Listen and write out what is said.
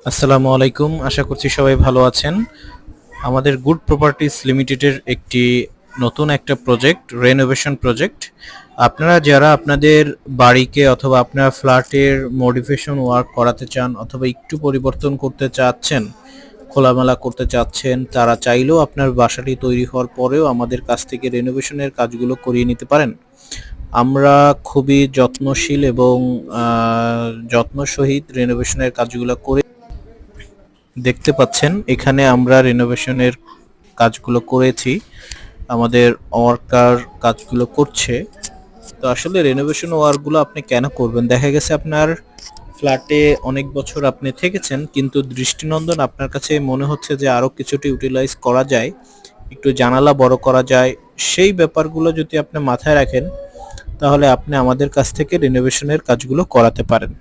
আসসালামু আলাইকুম। আশা করছি সবাই ভালো আছেন। আমাদের গুড প্রপার্টিজ লিমিটেডের একটি নতুন একটা প্রজেক্ট, রেনোভেশন প্রজেক্ট। আপনারা যারা আপনাদের বাড়িকে অথবা আপনার ফ্ল্যাটের মডিফিকেশন ওয়ার্ক করাতে চান অথবা একটু পরিবর্তন করতে চাচ্ছেন, খোলামেলা করতে চাচ্ছেন, তারা চাইলেও আপনার বাসাটি তৈরি হওয়ার পরেও আমাদের কাছ থেকে রেনোভেশনের কাজগুলো করিয়ে নিতে পারেন। আমরা খুবই যত্নশীল এবং যত্ন সহিত রেনোভেশনের কাজগুলো করে দেখতে পাচ্ছেন এখানে আমরা রেনোভেশনের কাজগুলো করেছি, আমাদের ওয়ার্কার কাজগুলো করছে। তো আসলে রেনোভেশন ওয়ার্কগুলো আপনি কেন করবেন? দেখা গেছে আপনার ফ্ল্যাটে অনেক বছর আপনি থেকেছেন, কিন্তু দৃষ্টিনন্দন আপনার কাছে মনে হচ্ছে যে আরো কিছুটা ইউটিলাইজ করা যায়, একটু জানালা বড় করা যায়। সেই ব্যাপারগুলো যদি আপনি মাথায় রাখেন, তাহলে আপনি আমাদের কাছ থেকে রেনোভেশনের কাজগুলো করাতে পারেন।